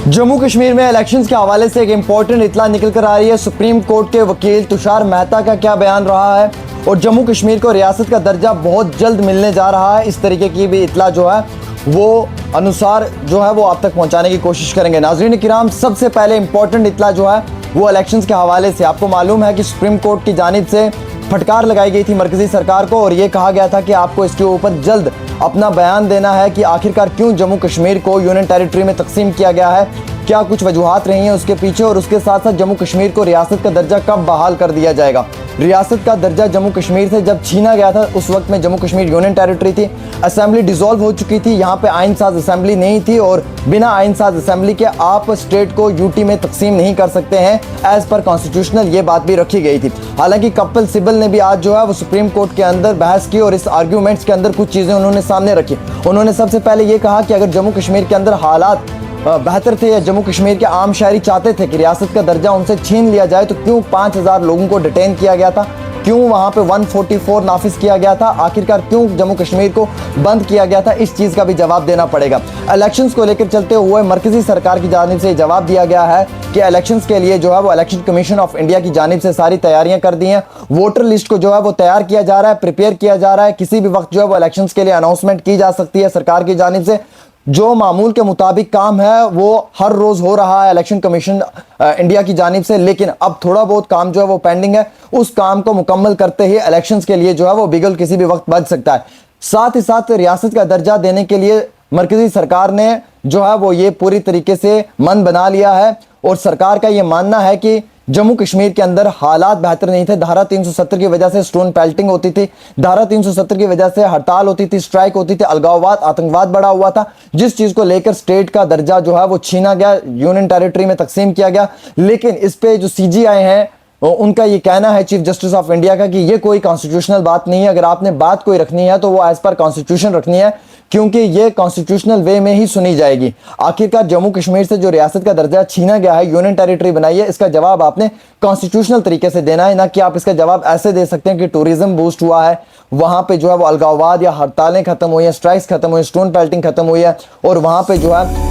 जम्मू कश्मीर में इलेक्शंस के हवाले से एक इम्पोर्टेंट इतला निकल कर आ रही है। सुप्रीम कोर्ट के वकील तुषार मेहता का क्या बयान रहा है और जम्मू कश्मीर को रियासत का दर्जा बहुत जल्द मिलने जा रहा है, इस तरीके की भी इतला जो है वो अनुसार जो है वो आप तक पहुंचाने की कोशिश करेंगे। नाज़रीन किराम, सबसे पहले इम्पोर्टेंट इतला जो है वो इलेक्शंस के हवाले से आपको मालूम है कि सुप्रीम कोर्ट की जानिब से फटकार लगाई गई थी मरकजी सरकार को और ये कहा गया था कि आपको इसके ऊपर जल्द अपना बयान देना है कि आखिरकार क्यों जम्मू कश्मीर को यूनियन टेरिटरी में तकसीम किया गया है, क्या कुछ वजूहात रही हैं उसके पीछे, और उसके साथ साथ जम्मू कश्मीर को रियासत का दर्जा कब बहाल कर दिया जाएगा। रियासत का दर्जा जम्मू कश्मीर से जब छीना गया था उस वक्त में जम्मू कश्मीर यूनियन टेरिटरी थी, असेंबली डिसॉल्व हो चुकी थी, यहाँ पे आइन साज असेंबली नहीं थी और बिना आइन साज असेंबली के आप स्टेट को यूटी में तकसीम नहीं कर सकते हैं एज पर कॉन्स्टिट्यूशनल, ये बात भी रखी गई थी। हालांकि कपिल सिब्बल ने भी आज जो है वो सुप्रीम कोर्ट के अंदर बहस की और इस आर्ग्यूमेंट्स के अंदर कुछ चीज़ें उन्होंने सामने रखी। उन्होंने सबसे पहले ये कहा कि अगर जम्मू कश्मीर के अंदर हालात बेहतर थे या जम्मू कश्मीर के आम शहरी चाहते थे कि रियासत का दर्जा उनसे छीन लिया जाए तो क्यों 5000 लोगों को डिटेन किया गया था, क्यों वहाँ पे 144 नाफिज किया गया था, आखिरकार क्यों जम्मू कश्मीर को बंद किया गया था, इस चीज़ का भी जवाब देना पड़ेगा। इलेक्शंस को लेकर चलते हुए मरकजी सरकार की जानिब से जवाब दिया गया है कि इलेक्शंस के लिए जो है वो इलेक्शन कमीशन ऑफ इंडिया की जानिब से सारी तैयारियां कर दी हैं, वोटर लिस्ट को जो है वो तैयार किया जा रहा है, प्रिपेयर किया जा रहा है, किसी भी वक्त जो है वो इलेक्शंस के लिए अनाउंसमेंट की जा सकती है सरकार की जानिब से। जो मामूल के मुताबिक काम है वो हर रोज हो रहा है इलेक्शन कमीशन इंडिया की जानिब से, लेकिन अब थोड़ा बहुत काम जो है वो पेंडिंग है, उस काम को मुकम्मल करते ही इलेक्शंस के लिए जो है वो बिगुल किसी भी वक्त बज सकता है। साथ ही साथ रियासत का दर्जा देने के लिए मरकजी सरकार ने जो है वो ये पूरी तरीके से मन बना लिया है और सरकार का ये मानना है कि जम्मू कश्मीर के अंदर हालात बेहतर नहीं थे। धारा 370 की वजह से स्टोन पेल्टिंग होती थी, धारा 370 की वजह से हड़ताल होती थी, स्ट्राइक होती थी, अलगाववाद, आतंकवाद बढ़ा हुआ था, जिस चीज को लेकर स्टेट का दर्जा जो है वो छीना गया, यूनियन टेरिटरी में तकसीम किया गया। लेकिन इस पे जो सीजीआई हैं उनका ये कहना है, चीफ जस्टिस ऑफ इंडिया का, कि ये कोई कॉन्स्टिट्यूशनल बात नहीं है। अगर आपने बात कोई रखनी है तो वो एज पर कॉन्स्टिट्यूशन रखनी है, क्योंकि ये कॉन्स्टिट्यूशनल वे में ही सुनी जाएगी। आखिरकार जम्मू कश्मीर से जो रियासत का दर्जा छीना गया है, यूनियन टेरिटरी बनाई है, इसका जवाब आपने कॉन्स्टिट्यूशनल तरीके से देना है, ना कि आप इसका जवाब ऐसे दे सकते हैं कि टूरिज्म बूस्ट हुआ है, वहां पे जो है वो अलगाववाद या हड़तालें खत्म हुई है, स्ट्राइक्स खत्म हुई, स्टोन पेल्टिंग खत्म हुई है और वहां पे जो है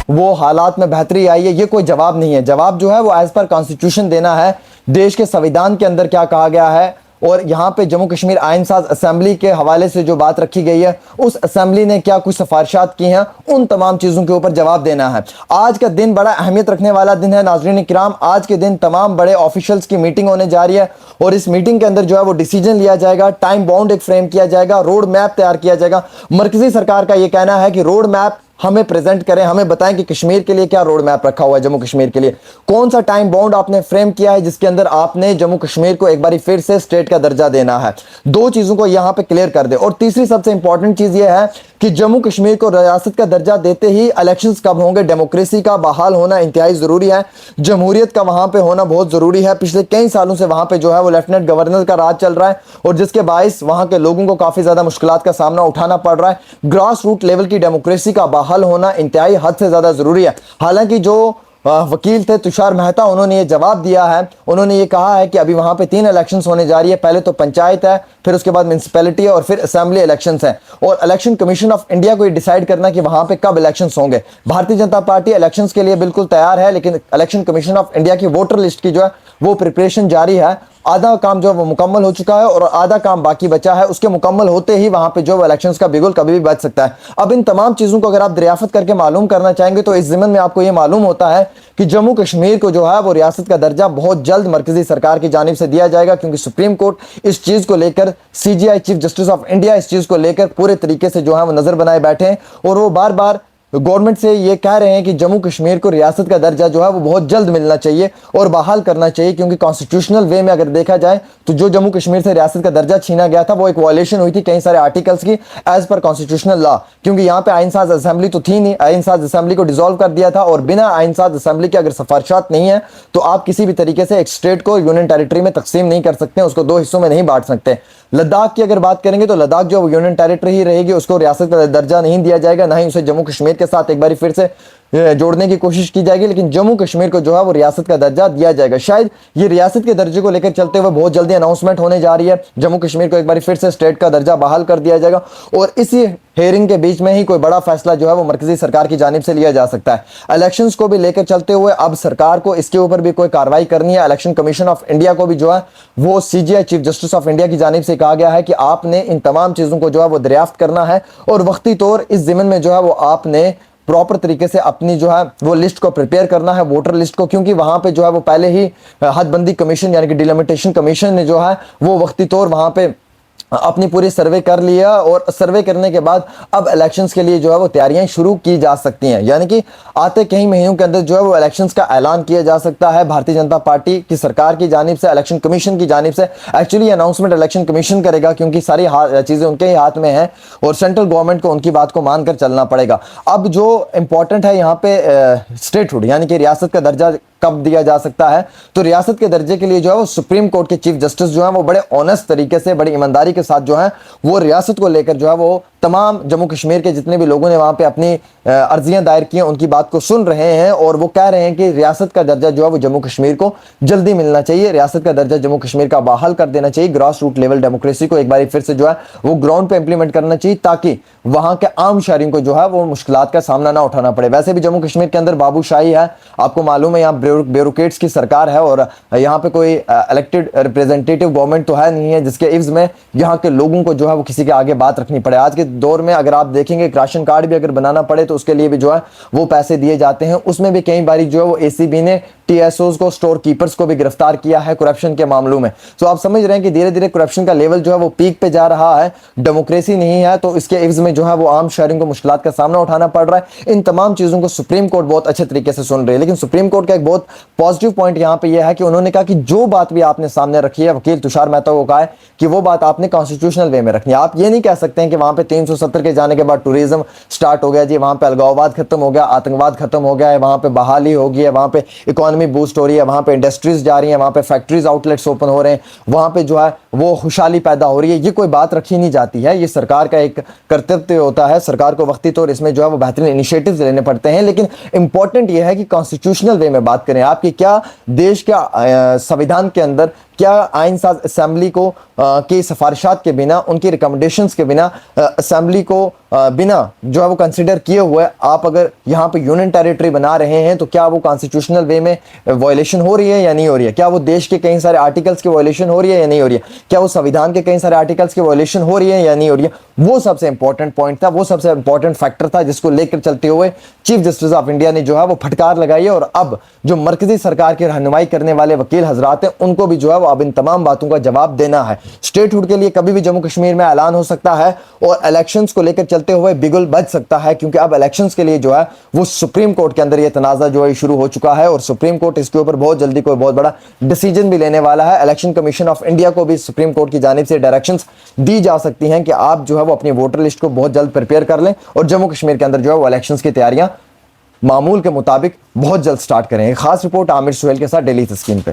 वो हालात में बेहतरी आई है, ये कोई जवाब नहीं है। जवाब जो है वो एज पर कॉन्स्टिट्यूशन देना है, देश के संविधान के अंदर क्या कहा गया है और यहाँ पे जम्मू कश्मीर आइन साज असेंबली के हवाले से जो बात रखी गई है, उस असेंबली ने क्या कुछ सिफारिशात की हैं, उन तमाम चीज़ों के ऊपर जवाब देना है। आज का दिन बड़ा अहमियत रखने वाला दिन है नाज़रीन किराम। आज के दिन तमाम बड़े ऑफिशियल्स की मीटिंग होने जा रही है और इस मीटिंग के अंदर जो है वो डिसीजन लिया जाएगा, टाइम बाउंड एक फ्रेम किया जाएगा, रोड मैप तैयार किया जाएगा। मरकजी सरकार का ये कहना है कि रोड मैप हमें प्रेजेंट करें, हमें बताएं कि कश्मीर के लिए क्या रोड मैप रखा हुआ है, जम्मू कश्मीर के लिए कौन सा टाइम बाउंड आपने फ्रेम किया है जिसके अंदर आपने जम्मू कश्मीर को एक बार फिर से स्टेट का दर्जा देना है। दो चीजों को यहां पे क्लियर कर दे। और तीसरी सबसे इंपॉर्टेंट चीज यह है कि जम्मू कश्मीर को रियासत का दर्जा देते ही इलेक्शंस कब होंगे, डेमोक्रेसी का बहाल होना इंतहाई जरूरी है, जमहूरियत का वहां पे होना बहुत जरूरी है। पिछले कई सालों से वहां पे जो है वो लेफ्टिनेंट गवर्नर का राज चल रहा है और जिसके बायस वहां के लोगों को काफी ज्यादा मुश्किलात का सामना उठाना पड़ रहा है। ग्रास रूट लेवल की डेमोक्रेसी का बहाल होना इंतहाई हद से ज्यादा जरूरी है। हालांकि जो वकील थे तुषार मेहता, उन्होंने ये जवाब दिया है, उन्होंने ये कहा है कि अभी वहां पे 3 इलेक्शंस होने जा रही है, पहले तो पंचायत है, फिर उसके बाद म्यूनसिपैलिटी है और फिर असेंबली इलेक्शंस हैं और इलेक्शन कमीशन ऑफ इंडिया को ये डिसाइड करना कि वहां पे कब इलेक्शंस होंगे। भारतीय जनता पार्टी इलेक्शंस के लिए बिल्कुल तैयार है, लेकिन इलेक्शन कमीशन ऑफ इंडिया की वोटर लिस्ट की जो है वो प्रिपरेशन जारी है। आधा काम जो है वो मुकम्मल हो चुका है और आधा काम बाकी बचा है, उसके मुकम्मल होते ही वहां पे जो इलेक्शंस का बिगुल कभी भी बच सकता है। अब इन तमाम चीजों को अगर आप दरियाफत करके मालूम करना चाहेंगे तो इस ज़िमन में आपको ये मालूम होता है कि जम्मू कश्मीर को जो है वो रियासत का दर्जा बहुत जल्द मरकजी सरकार की जानिब से दिया जाएगा, क्योंकि सुप्रीम कोर्ट इस चीज को लेकर, CGI chief justice of India इस चीज को लेकर पूरे तरीके से जो है वो नजर बनाए बैठे हैं और वो बार बार गवर्नमेंट से ये कह रहे हैं कि जम्मू कश्मीर को रियासत का दर्जा जो है वो बहुत जल्द मिलना चाहिए और बहाल करना चाहिए, क्योंकि कॉन्स्टिट्यूशनल वे में अगर देखा जाए तो जो जम्मू कश्मीर से रियासत का दर्जा छीना गया था वो एक वायलेशन हुई थी कई सारे आर्टिकल्स की एज पर कॉन्स्टिट्यूशनल लॉ, क्योंकि यहाँ पे आइन साज असेंबली तो थी नहीं, आइन साज असेंबली को डिसॉल्व कर दिया था और बिना आइन साज असेंबली के अगर सिफारिशात नहीं है तो आप किसी भी तरीके से एक स्टेट को यूनियन टेरिटरी में तकसीम नहीं कर सकते, उसको दो हिस्सों में नहीं बांट सकते। लद्दाख की अगर बात करेंगे तो लद्दाख जो यूनियन टेरिटरी ही रहेगी, उसको रियासत का दर्जा नहीं दिया जाएगा, ना ही उसे जम्मू कश्मीर के साथ एक बार फिर से जोड़ने की कोशिश की जाएगी, लेकिन जम्मू कश्मीर को जो है वो रियासत का दर्जा दिया जाएगा। शायद ये रियासत के दर्जे को लेकर चलते हुए बहुत जल्दी अनाउंसमेंट होने जा रही है, जम्मू कश्मीर को एक बार फिर से स्टेट का दर्जा बहाल कर दिया जाएगा और इसी हेयरिंग के बीच में ही कोई बड़ा फैसला जो है वो मरकजी सरकार की जानिब से लिया जा सकता है। इलेक्शंस को भी लेकर चलते हुए अब सरकार को इसके ऊपर भी कोई कार्रवाई करनी है। इलेक्शन कमीशन ऑफ इंडिया को भी जो है वो CGI chief justice of India की जानिब से कहा गया है कि आपने इन तमाम चीजों को जो है वो दरियाफ्त करना है और वक्ती तौर इस जिम्मन में जो है वो आपने प्रॉपर तरीके से अपनी जो है वो लिस्ट को प्रिपेयर करना है, वोटर लिस्ट को, क्योंकि वहां पे जो है वो पहले ही हदबंदी कमीशन यानी कि डिलिमिटेशन कमीशन ने जो है वो वक्ती तौर वहां पे अपनी पूरी सर्वे कर लिया और सर्वे करने के बाद अब इलेक्शंस के लिए जो है वो तैयारियां शुरू की जा सकती हैं, यानी कि आते कई महीनों के अंदर जो है वो इलेक्शंस का ऐलान किया जा सकता है। भारतीय जनता पार्टी की सरकार की जानिब से, इलेक्शन कमीशन की जानिब से, एक्चुअली अनाउंसमेंट इलेक्शन कमीशन करेगा क्योंकि सारी चीजें उनके ही हाथ में है और सेंट्रल गवर्नमेंट को उनकी बात को मानकर चलना पड़ेगा। अब जो इंपॉर्टेंट है यहाँ पे स्टेटहुड यानी कि रियासत का दर्जा कब दिया जा सकता है, तो रियासत के दर्जे के लिए जो है वो सुप्रीम कोर्ट के चीफ जस्टिस जो है वो बड़े ऑनेस्ट तरीके से, बड़ी ईमानदारी के साथ जो है वो रियासत को लेकर जो है वो तमाम जम्मू कश्मीर के जितने भी लोगों ने वहां पे अपनी अर्जियां दायर की हैं उनकी बात को सुन रहे हैं और वो कह रहे हैं कि रियासत का दर्जा जो है वो जम्मू कश्मीर को जल्दी मिलना चाहिए, रियासत का दर्जा जम्मू कश्मीर का बहाल कर देना चाहिए, ग्रास रूट लेवल डेमोक्रेसी को एक बार फिर से जो है वो ग्राउंड पे इंप्लीमेंट करना चाहिए ताकि वहां के आम शहरियों को जो है वो मुश्किलात का सामना ना उठाना पड़े। वैसे भी जम्मू कश्मीर के अंदर बाबूशाही है, आपको मालूम है, यहाँ ब्यूरोक्रेट्स की सरकार है और यहाँ पे कोई इलेक्टेड रिप्रेजेंटेटिव गवर्नमेंट तो है नहीं है जिसके इव्ज में यहाँ के लोगों को जो है वो किसी के आगे बात रखनी पड़े। आज के दौर में अगर आप देखेंगे राशन कार्ड भी अगर बनाना पड़े तो उसके लिए भी जो है वो पैसे दिए जाते हैं, उसमें भी कई बारी जो है वो एसीबी ने टीएसओज को, स्टोर कीपर्स को भी गिरफ्तार किया है करप्शन के मामलों में। तो आप समझ रहे हैं कि धीरे धीरे करप्शन का लेवल जो है वो पीक पे जा रहा है, डेमोक्रेसी नहीं है तो इसके इव्ज में जो है वो आम शहरियों को मुश्किलात का सामना उठाना पड़ रहा है। इन तमाम चीजों को सुप्रीम कोर्ट बहुत अच्छे तरीके से सुन रही है, लेकिन सुप्रीम कोर्ट का एक बहुत पॉजिटिव पॉइंट यहाँ पे यह है कि उन्होंने कहा कि जो बात भी आपने सामने रखी है, वकील तुषार मेहता को कहा है कि वो बात आपने कॉन्स्टिट्यूशनल वे में रखनी है। आप ये नहीं कह सकते हैं कि वहां पे 370 के जाने के बाद टूरिज्म स्टार्ट हो गया जी, वहां पे अलगाववाद खत्म हो गया, आतंकवाद खत्म हो गया है, वहां पे बहाली हो गई है, वहां पे इकोनॉमी बूस्ट हो रही है, वहां पे इंडस्ट्रीज जा रही है, वहां पे फैक्ट्रीज आउटलेट्स ओपन हो रहे हैं, वहां पे जो है वो खुशहाली पैदा हो रही है। ये कोई बात रखी नहीं जाती है, ये सरकार का एक कर्तव्य होता है, सरकार को वक्ती तौर इसमें जो है वो बेहतरीन इनिशिएटिव्स लेने पड़ते हैं, लेकिन इंपॉर्टेंट ये है कि कॉन्स्टिट्यूशनल वे में बात करें। आपकी क्या देश का संविधान के अंदर क्या आइन साज असेंबली को की सिफारिशात के बिना, उनकी रिकमेंडेशंस के बिना, असेंबली को बिना जो है वो कंसिडर किए हुए आप अगर यहाँ पे यूनियन टेरिटरी बना रहे हैं तो क्या वो कॉन्स्टिट्यूशनल वे में वायलेशन हो रही है या नहीं हो रही है? क्या वो देश के कई सारे आर्टिकल्स की वायलेशन हो रही है या नहीं हो रही है? क्या वो संविधान के कई सारे आर्टिकल्स की वायलेशन हो रही है या नहीं हो रही है? वो सबसे इंपॉर्टेंट पॉइंट था, वो सबसे इंपॉर्टेंट फैक्टर था जिसको लेकर चलते हुए चीफ जस्टिस ऑफ इंडिया ने जो है वो फटकार लगाई है और अब जो मरकजी सरकार की रहनुमाई करने वाले वकील हजरात हैं उनको भी जो है वो अब इन तमाम बातों का जवाब देना है। स्टेटहुड के लिए कभी भी जम्मू कश्मीर में ऐलान हो सकता है और इलेक्शंस को लेकर चलते हुए बिगुल बज सकता है, क्योंकि अब इलेक्शंस के लिए जो है वो सुप्रीम कोर्ट के अंदर ये तनाजा जो है शुरू हो चुका है और सुप्रीम कोर्ट इसके ऊपर बहुत जल्दी कोई बहुत बड़ा डिसीजन भी लेने वाला है। इलेक्शन कमीशन ऑफ इंडिया को भी सुप्रीम कोर्ट की जानिब से डायरेक्शंस दी जा सकती हैं कि आप जो है वो अपनी वोटर लिस्ट को बहुत जल्द प्रिपेयर कर लें और जम्मू कश्मीर के अंदर जो है वो इलेक्शंस की तैयारियां मामूल के मुताबिक बहुत जल्द स्टार्ट करें। खास रिपोर्ट आमिर सुहेल के साथ, डेली तस्कीन पे।